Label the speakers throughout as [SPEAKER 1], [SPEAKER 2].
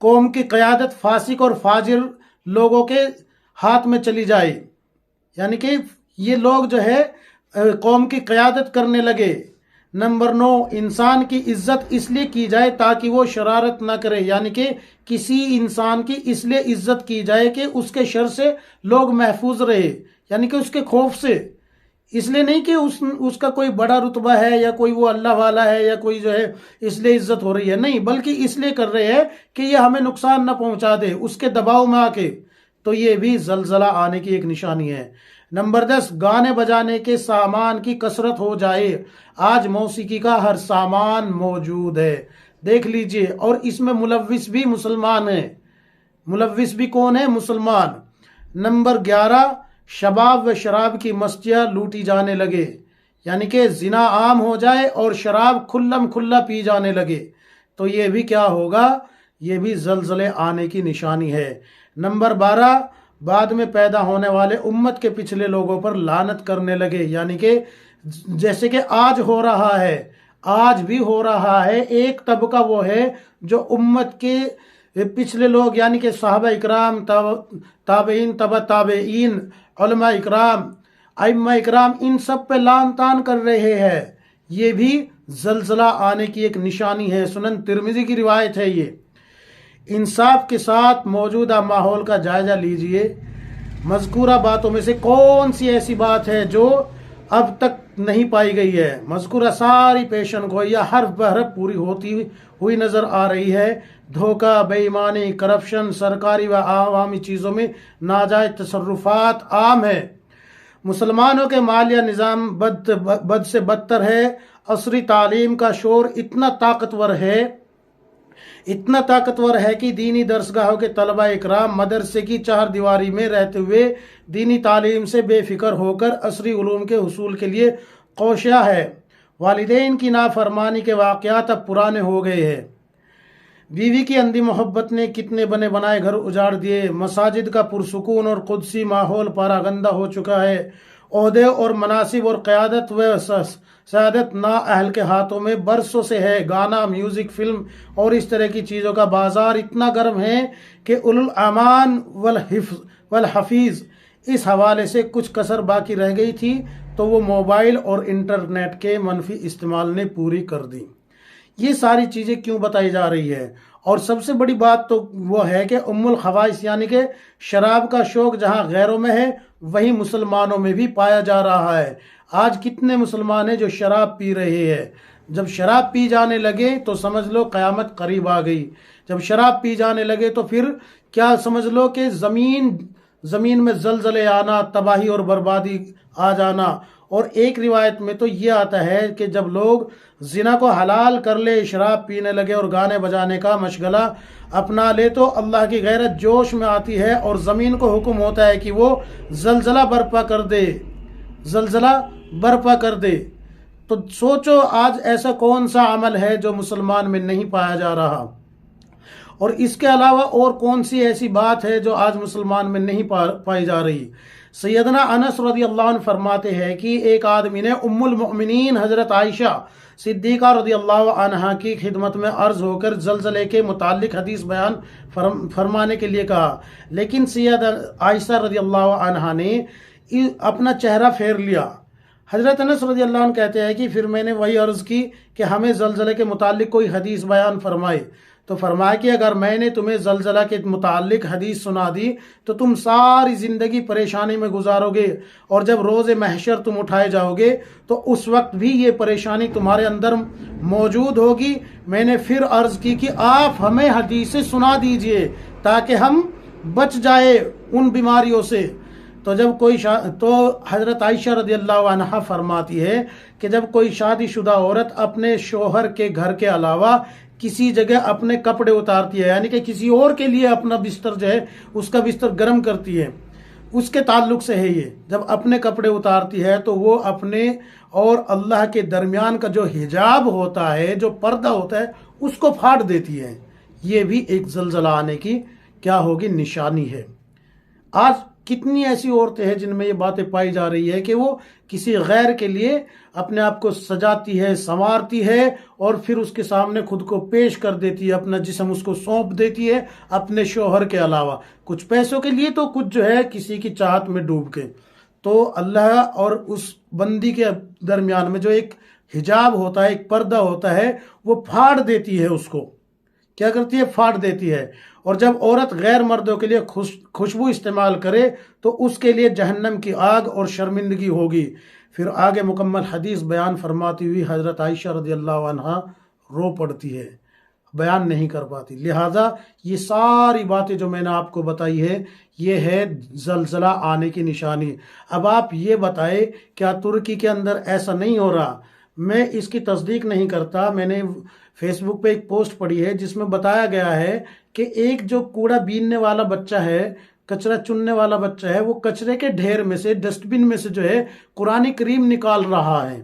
[SPEAKER 1] قوم کی قیادت فاسق اور فاجر لوگوں کے ہاتھ میں چلی جائے، یعنی کہ یہ لوگ جو ہے قوم کی قیادت کرنے لگے۔ نمبر 9، انسان کی عزت اس لیے کی جائے تاکہ وہ شرارت نہ کرے، یعنی کہ کسی انسان کی اس لیے عزت کی جائے کہ اس کے شر سے لوگ محفوظ رہے، یعنی کہ اس کے خوف سے، اس لیے نہیں کہ اس کا کوئی بڑا رتبہ ہے یا کوئی وہ اللہ والا ہے یا کوئی جو ہے اس لیے عزت ہو رہی ہے، نہیں، بلکہ اس لیے کر رہے ہیں کہ یہ ہمیں نقصان نہ پہنچا دے اس کے دباؤ میں آ کے، تو یہ بھی زلزلہ آنے کی ایک نشانی ہے۔ نمبر 10، گانے بجانے کے سامان کی کثرت ہو جائے۔ آج موسیقی کا ہر سامان موجود ہے، دیکھ لیجئے، اور اس میں ملوث بھی مسلمان ہیں۔ ملوث بھی کون ہے؟ مسلمان۔ نمبر 11، شباب و شراب کی مستیاں لوٹی جانے لگے، یعنی کہ زنا عام ہو جائے اور شراب کھلم کھلا پی جانے لگے، تو یہ بھی کیا ہوگا؟ یہ بھی زلزلے آنے کی نشانی ہے۔ نمبر 12، بعد میں پیدا ہونے والے امت کے پچھلے لوگوں پر لعنت کرنے لگے، یعنی کہ جیسے کہ آج ہو رہا ہے، آج بھی ہو رہا ہے۔ ایک طبقہ وہ ہے جو امت کے پچھلے لوگ، یعنی کہ صحابہ اکرام، تابعین، تبع تابعین، علماء اکرام، ائمہ اکرام، ان سب پہ لعن طعن کر رہے ہیں۔ یہ بھی زلزلہ آنے کی ایک نشانی ہے۔ سنن ترمذی کی روایت ہے یہ۔ انصاف کے ساتھ موجودہ ماحول کا جائزہ لیجئے، مذکورہ باتوں میں سے کون سی ایسی بات ہے جو اب تک نہیں پائی گئی ہے؟ مذکورہ ساری پیشن گوئیاں حرف بحرف پوری ہوتی ہوئی نظر آ رہی ہے۔ دھوکہ، بے ایمانی، کرپشن، سرکاری و عوامی چیزوں میں ناجائز تصرفات عام ہے۔ مسلمانوں کے مالیہ نظام بد سے بدتر ہے۔ عصری تعلیم کا شور اتنا طاقتور ہے کہ دینی درسگاہوں کے طلبہ اکرام مدرسے کی چہار دیواری میں رہتے ہوئے دینی تعلیم سے بے فکر ہو کر عصری علوم کے حصول کے لیے کوشاں ہے۔ والدین کی نافرمانی کے واقعات اب پرانے ہو گئے ہیں۔ بیوی کی اندھی محبت نے کتنے بنے بنائے گھر اجاڑ دیے۔ مساجد کا پرسکون اور قدسی ماحول پراگندہ ہو چکا ہے۔ عہدے اور مناصب اور قیادت و سعادت نااہل کے ہاتھوں میں برسوں سے ہے۔ گانا، میوزک، فلم اور اس طرح کی چیزوں کا بازار اتنا گرم ہے کہ الامان والحفیظ اس حوالے سے کچھ کسر باقی رہ گئی تھی تو وہ موبائل اور انٹرنیٹ کے منفی استعمال نے پوری کر دی۔ یہ ساری چیزیں کیوں بتائی جا رہی ہے؟ اور سب سے بڑی بات تو وہ ہے کہ ام الخبائث، یعنی کہ شراب کا شوق جہاں غیروں میں ہے وہیں مسلمانوں میں بھی پایا جا رہا ہے۔ آج کتنے مسلمان ہیں جو شراب پی رہے ہیں؟ جب شراب پی جانے لگے تو سمجھ لو قیامت قریب آ گئی۔ جب شراب پی جانے لگے تو پھر کیا سمجھ لو کہ زمین میں زلزلے آنا، تباہی اور بربادی آ جانا۔ اور ایک روایت میں تو یہ آتا ہے کہ جب لوگ زنا کو حلال کر لے، شراب پینے لگے اور گانے بجانے کا مشغلہ اپنا لے تو اللہ کی غیرت جوش میں آتی ہے اور زمین کو حکم ہوتا ہے کہ وہ زلزلہ برپا کر دے۔ تو سوچو آج ایسا کون سا عمل ہے جو مسلمان میں نہیں پایا جا رہا، اور اس کے علاوہ اور کون سی ایسی بات ہے جو آج مسلمان میں نہیں پائی جا رہی؟ سیدنا انس رضی اللہ عنہ فرماتے ہیں کہ ایک آدمی نے ام المؤمنین حضرت عائشہ صدیقہ رضی اللہ عنہا کی خدمت میں عرض ہو کر زلزلے کے متعلق حدیث بیان فرمانے کے لیے کہا، لیکن سیدہ عائشہ رضی اللہ عنہا نے اپنا چہرہ پھیر لیا۔ حضرت انس رضی اللہ عنہ کہتے ہیں کہ پھر میں نے وہی عرض کی کہ ہمیں زلزلے کے متعلق کوئی حدیث بیان فرمائے، تو فرمایا کہ اگر میں نے تمہیں زلزلہ کے متعلق حدیث سنا دی تو تم ساری زندگی پریشانی میں گزارو گے، اور جب روز محشر تم اٹھائے جاؤ گے تو اس وقت بھی یہ پریشانی تمہارے اندر موجود ہوگی۔ میں نے پھر عرض کی کہ آپ ہمیں حدیثیں سنا دیجئے تاکہ ہم بچ جائے ان بیماریوں سے۔ تو حضرت عائشہ رضی اللہ عنہا فرماتی ہے کہ جب کوئی شادی شدہ عورت اپنے شوہر کے گھر کے علاوہ کسی جگہ اپنے کپڑے اتارتی ہے، یعنی کہ کسی اور کے لیے اپنا بستر جو ہے اس کا بستر گرم کرتی ہے، اس کے تعلق سے ہے یہ، جب اپنے کپڑے اتارتی ہے تو وہ اپنے اور اللہ کے درمیان کا جو حجاب ہوتا ہے، جو پردہ ہوتا ہے، اس کو پھاڑ دیتی ہے۔ یہ بھی ایک زلزلہ آنے کی کیا ہوگی؟ نشانی ہے۔ آج کتنی ایسی عورتیں ہیں جن میں یہ باتیں پائی جا رہی ہے کہ وہ کسی غیر کے لیے اپنے آپ کو سجاتی ہے، سنوارتی ہے اور پھر اس کے سامنے خود کو پیش کر دیتی ہے، اپنا جسم اس کو سونپ دیتی ہے اپنے شوہر کے علاوہ، کچھ پیسوں کے لیے تو کچھ جو ہے کسی کی چاہت میں ڈوب کے۔ تو اللہ اور اس بندی کے درمیان میں جو ایک حجاب ہوتا ہے، ایک پردہ ہوتا ہے، وہ پھاڑ دیتی ہے، اس کو کیا کرتی ہے؟ پھاڑ دیتی ہے۔ اور جب عورت غیر مردوں کے لیے خوشبو استعمال کرے تو اس کے لیے جہنم کی آگ اور شرمندگی ہوگی۔ پھر آگے مکمل حدیث بیان فرماتی ہوئی حضرت عائشہ رضی اللہ عنہا رو پڑتی ہے، بیان نہیں کر پاتی۔ لہٰذا یہ ساری باتیں جو میں نے آپ کو بتائی ہے، یہ ہے زلزلہ آنے کی نشانی۔ اب آپ یہ بتائیں کیا ترکی کے اندر ایسا نہیں ہو رہا؟ میں اس کی تصدیق نہیں کرتا۔ میں نے فیس بک پہ ایک پوسٹ پڑھی ہے جس میں بتایا گیا ہے کہ ایک جو کوڑا بیننے والا بچہ ہے، کچرا چننے والا بچہ ہے، وہ کچرے کے ڈھیر میں سے، ڈسٹ بن میں سے جو ہے قرآن کریم نکال رہا ہے۔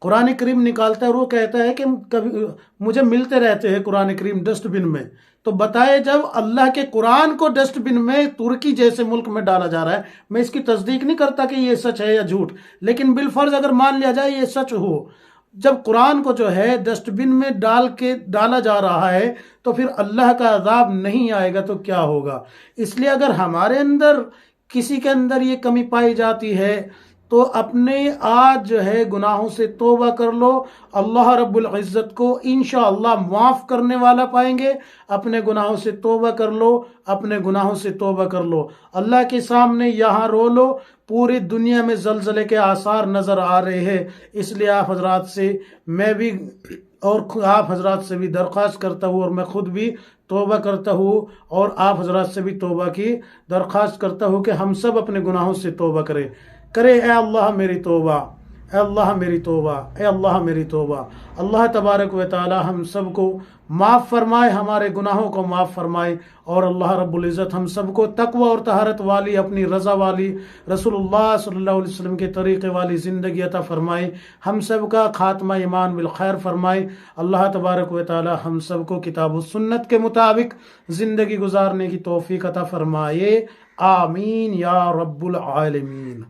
[SPEAKER 1] قرآن کریم نکالتا ہے اور وہ کہتا ہے کہ کبھی مجھے ملتے رہتے ہیں قرآن کریم ڈسٹ بن میں۔ تو بتائے جب اللہ کے قرآن کو ڈسٹ بن میں ترکی جیسے ملک میں ڈالا جا رہا ہے، میں اس کی تصدیق نہیں کرتا کہ یہ سچ ہے یا جھوٹ، لیکن بالفرض اگر مان لیا جائے یہ سچ ہو، جب قرآن کو جو ہے ڈسٹ بن میں ڈالا جا رہا ہے تو پھر اللہ کا عذاب نہیں آئے گا تو کیا ہوگا؟ اس لیے اگر ہمارے اندر کسی کے اندر یہ کمی پائی جاتی ہے تو اپنے آج جو ہے گناہوں سے توبہ کر لو، اللہ رب العزت کو انشاءاللہ معاف کرنے والا پائیں گے۔ اپنے گناہوں سے توبہ کر لو، اپنے گناہوں سے توبہ کر لو، اللہ کے سامنے یہاں رو لو۔ پوری دنیا میں زلزلے کے آثار نظر آ رہے ہیں، اس لیے آپ حضرات سے میں بھی اور آپ حضرات سے بھی درخواست کرتا ہوں، اور میں خود بھی توبہ کرتا ہوں اور آپ حضرات سے بھی توبہ کی درخواست کرتا ہوں کہ ہم سب اپنے گناہوں سے توبہ کریں۔ اے اللہ میری توبہ، اے اللہ میری توبہ، اے اللہ میری توبہ۔ اللہ تبارک و تعالی ہم سب کو معاف فرمائے، ہمارے گناہوں کو معاف فرمائے، اور اللہ رب العزت ہم سب کو تقوی اور طہارت والی، اپنی رضا والی، رسول اللہ صلی اللہ علیہ وسلم کے طریقے والی زندگی عطا فرمائے، ہم سب کا خاتمہ ایمان بالخیر فرمائے۔ اللہ تبارک و تعالی ہم سب کو کتاب و سنت کے مطابق زندگی گزارنے کی توفیق عطا فرمائے، آمین یا رب العالمین۔